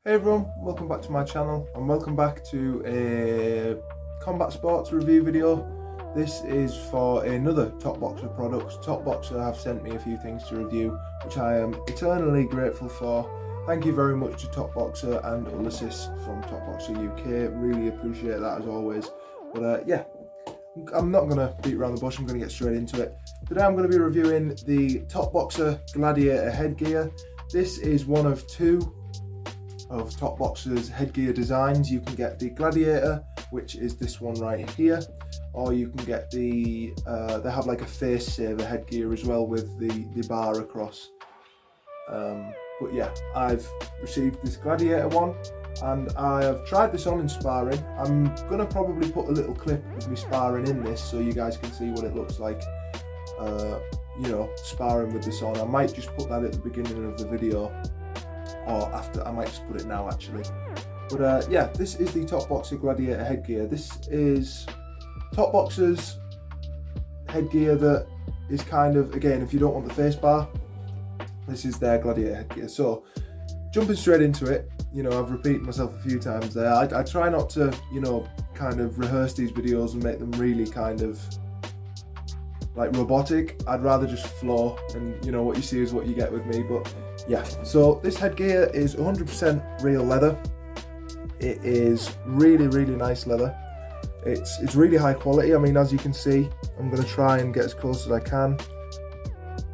Hey everyone, welcome back to my channel and welcome back to a combat sports review video. This is for another TopBoxer product. TopBoxer have sent me a few things to review, which I am eternally grateful for. Thank you very much to TopBoxer and Ulysses from TopBoxer UK. Really appreciate that as always. But yeah, I'm not going to beat around the bush, I'm going to get straight into it. Today I'm going to be reviewing the TopBoxer Gladiator headgear. This is one of two of TopBoxer's headgear designs. You can get the Gladiator, which is this one right here, or you can get the they have like a face saver headgear as well with the bar across. But yeah, I've received this Gladiator one and I have tried this on in sparring. I'm gonna probably put a little clip of me sparring in this so you guys can see what it looks like, you know, sparring with this on. I might just put that at the beginning of the video, or after. I might just put it now actually. But yeah, this is the TopBoxer Gladiator headgear. This is TopBoxer's headgear that is kind of, again, if you don't want the face bar, this is their Gladiator headgear. So jumping straight into it, you know, I've repeated myself a few times there. I try not to, you know, kind of rehearse these videos and make them really kind of like robotic. I'd rather just flow, and you know, what you see is what you get with me. But yeah, so this headgear is 100% real leather. It is really nice leather. It's really high quality. I mean, as you can see, I'm going to try and get as close as I can.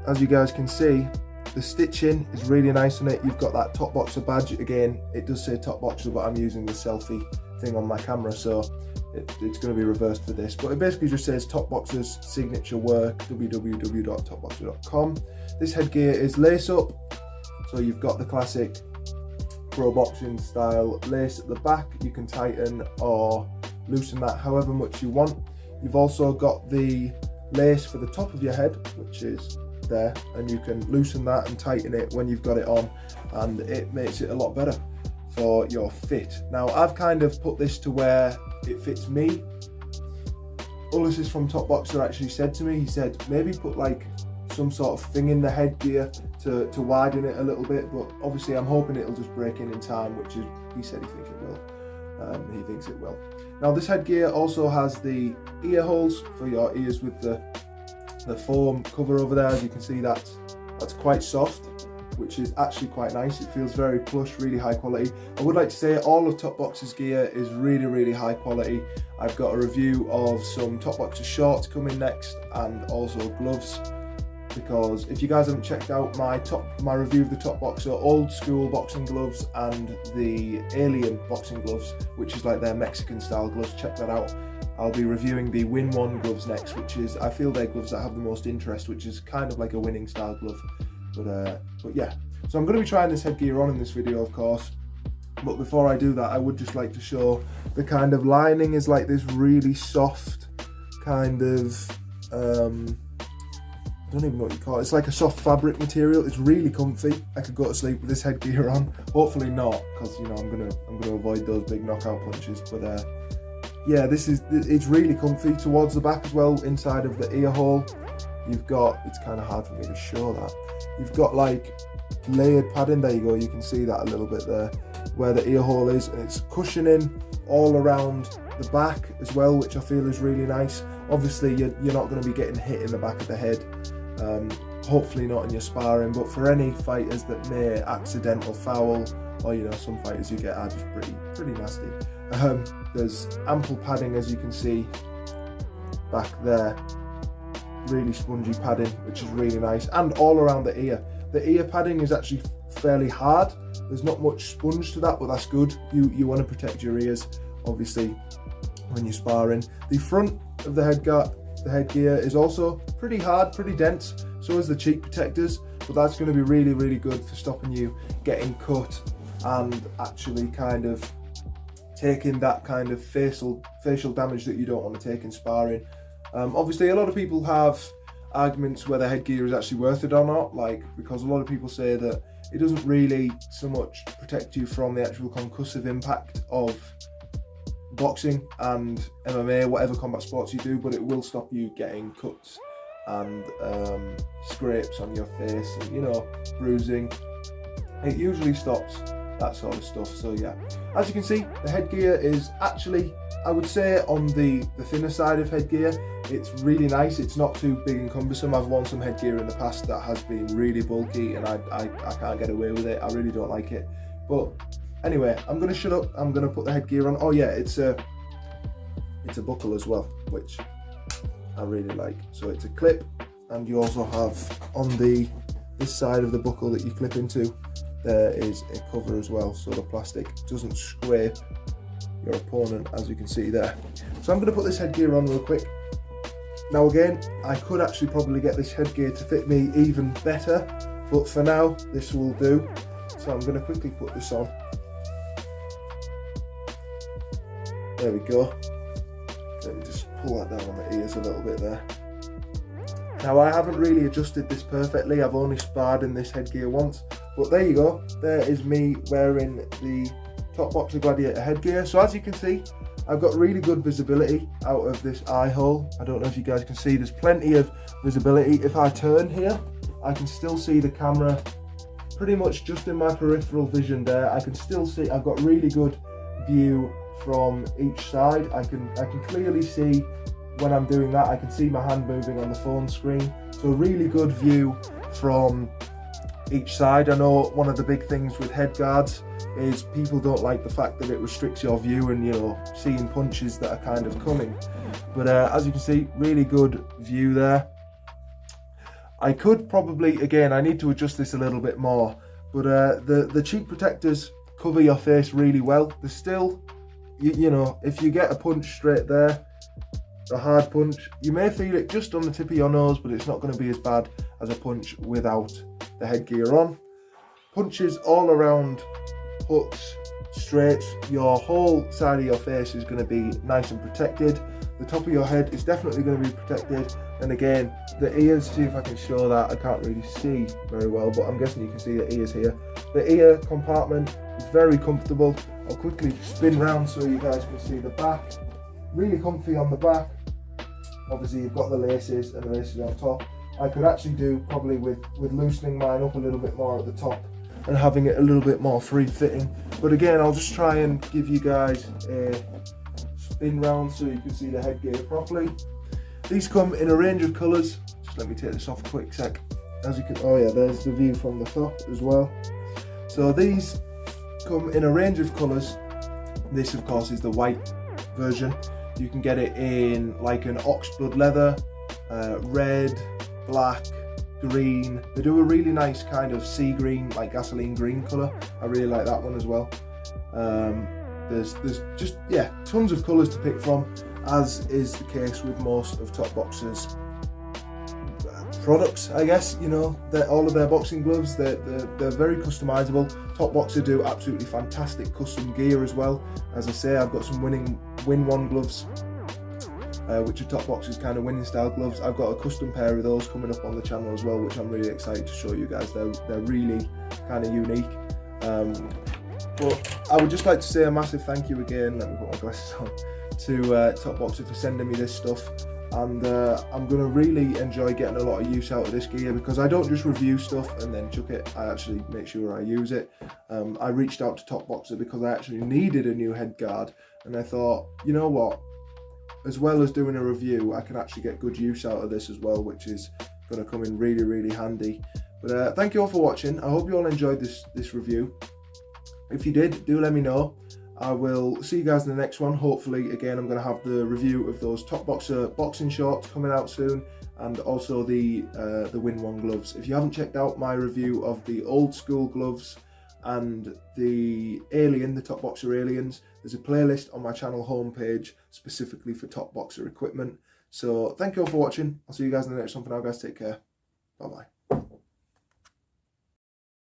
As you guys can see, the stitching is really nice on it. You've got that TopBoxer badge. Again, it does say TopBoxer, but I'm using the selfie thing on my camera, so it's going to be reversed for this. But it basically just says TopBoxer's signature work, www.topboxer.com. This headgear is lace up, so you've got the classic pro boxing style lace at the back. You can tighten or loosen that however much you want. You've also got the lace for the top of your head, which is there, and you can loosen that and tighten it when you've got it on, and it makes it a lot better for your fit. Now, I've kind of put this to where it fits me. Ulysses from TopBoxer actually said to me, he said maybe put like some sort of thing in the headgear to widen it a little bit, but obviously I'm hoping it'll just break in time, which is, he said he thinks it will. He thinks it will. Now, this headgear also has the ear holes for your ears with the foam cover over there. As you can see, that's quite soft, which is actually quite nice. It feels very plush, really high quality. I would like to say all of TopBoxer's gear is really high quality. I've got a review of some TopBoxer shorts coming next, and also gloves, because if you guys haven't checked out my review of the TopBoxer old school boxing gloves and the alien boxing gloves, which is like their Mexican style gloves, check that out. I'll be reviewing the Win One gloves next, which is, I feel, they're gloves that have the most interest, which is kind of like a winning style glove. But yeah, so I'm going to be trying this headgear on in this video, of course. But before I do that, I would just like to show the kind of lining is like this really soft kind of, I don't even know what you call it. It's like a soft fabric material. It's really comfy. I could go to sleep with this headgear on. Hopefully not, because you know I'm gonna avoid those big knockout punches. But yeah, it's really comfy. Towards the back as well, inside of the ear hole, you've got, it's kind of hard for me to show that, you've got like layered padding. There you go, you can see that a little bit there where the ear hole is, and it's cushioning all around the back as well, which I feel is really nice. Obviously you're not going to be getting hit in the back of the head, hopefully not in your sparring, but for any fighters that may accidental foul, or you know, some fighters you get are just pretty nasty, there's ample padding, as you can see back there. Really spongy padding, which is really nice, and all around the ear. The ear padding is actually fairly hard. There's not much sponge to that, but that's good. You want to protect your ears, obviously, when you're sparring. The front of the headgear is also pretty hard, pretty dense. So is the cheek protectors, but that's going to be really good for stopping you getting cut and actually kind of taking that kind of facial damage that you don't want to take in sparring. Obviously, a lot of people have arguments whether headgear is actually worth it or not, like, because a lot of people say that it doesn't really so much protect you from the actual concussive impact of boxing and MMA, whatever combat sports you do, but it will stop you getting cuts and scrapes on your face and, you know, bruising. It usually stops that sort of stuff. So yeah, as you can see, the headgear is actually, I would say, on the thinner side of headgear. It's really nice. It's not too big and cumbersome. I've worn some headgear in the past that has been really bulky, and I can't get away with it. I really don't like it. But anyway, I'm gonna shut up. I'm gonna put the headgear on. Oh yeah, it's a buckle as well, which I really like. So it's a clip, and you also have on this side of the buckle that you clip into, there is a cover as well, so the plastic doesn't scrape your opponent, as you can see there. So I'm going to put this headgear on real quick. Now again, I could actually probably get this headgear to fit me even better, but for now this will do. So I'm going to quickly put this on. There we go. Let me just pull that down on the ears a little bit there. Now I haven't really adjusted this perfectly. I've only sparred in this headgear once, but there you go. There is me wearing the TopBoxer Gladiator headgear. So as you can see, I've got really good visibility out of this eye hole. I don't know if you guys can see, there's plenty of visibility. If I turn here, I can still see the camera pretty much just in my peripheral vision there. I can still see, I've got really good view from each side. I can clearly see when I'm doing that. I can see my hand moving on the phone screen. So really good view from each side. I know one of the big things with head guards is people don't like the fact that it restricts your view and, you know, seeing punches that are kind of coming. But as you can see, really good view there. I could probably, again, I need to adjust this a little bit more, but the cheek protectors cover your face really well. There's still, you know, if you get a punch straight there, a hard punch, you may feel it just on the tip of your nose, but it's not going to be as bad as a punch without the headgear on. Punches all around, hooks, straights, your whole side of your face is going to be nice and protected. The top of your head is definitely going to be protected, and again, the ears, see if I can show that. I can't really see very well, but I'm guessing you can see the ears here. The ear compartment is very comfortable. I'll quickly spin round so you guys can see the back. Really comfy on the back. Obviously you've got the laces and the laces on top. I could actually do probably with loosening mine up a little bit more at the top and having it a little bit more free fitting. But again, I'll just try and give you guys a spin round so you can see the headgear properly. These come in a range of colours. Just let me take this off a quick sec. As you can, oh yeah, there's the view from the top as well. So these come in a range of colours. This of course is the white version. You can get it in like an oxblood leather, red, black, green. They do a really nice kind of sea green, like gasoline green colour. I really like that one as well. There's just, yeah, tons of colours to pick from, as is the case with most of TopBoxer's products, I guess. You know, all of their boxing gloves, they're very customizable. TopBoxer do absolutely fantastic custom gear as well. As I say, I've got some Win One gloves, which are TopBoxer's kind of winning style gloves. I've got a custom pair of those coming up on the channel as well, which I'm really excited to show you guys. They're really kind of unique. But I would just like to say a massive thank you again, let me put my glasses on, to TopBoxer for sending me this stuff. And I'm going to really enjoy getting a lot of use out of this gear, because I don't just review stuff and then chuck it. I actually make sure I use it. I reached out to TopBoxer because I actually needed a new head guard, and I thought, you know what, as well as doing a review, I can actually get good use out of this as well, which is going to come in really, really handy. But thank you all for watching. I hope you all enjoyed this review. If you did, do let me know. I will see you guys in the next one. Hopefully, again, I'm going to have the review of those TopBoxer boxing shorts coming out soon, and also the Win One gloves. If you haven't checked out my review of the old school gloves and the Alien, the TopBoxer Aliens, there's a playlist on my channel homepage specifically for TopBoxer equipment. So thank you all for watching. I'll see you guys in the next one. For now, guys, take care. Bye bye.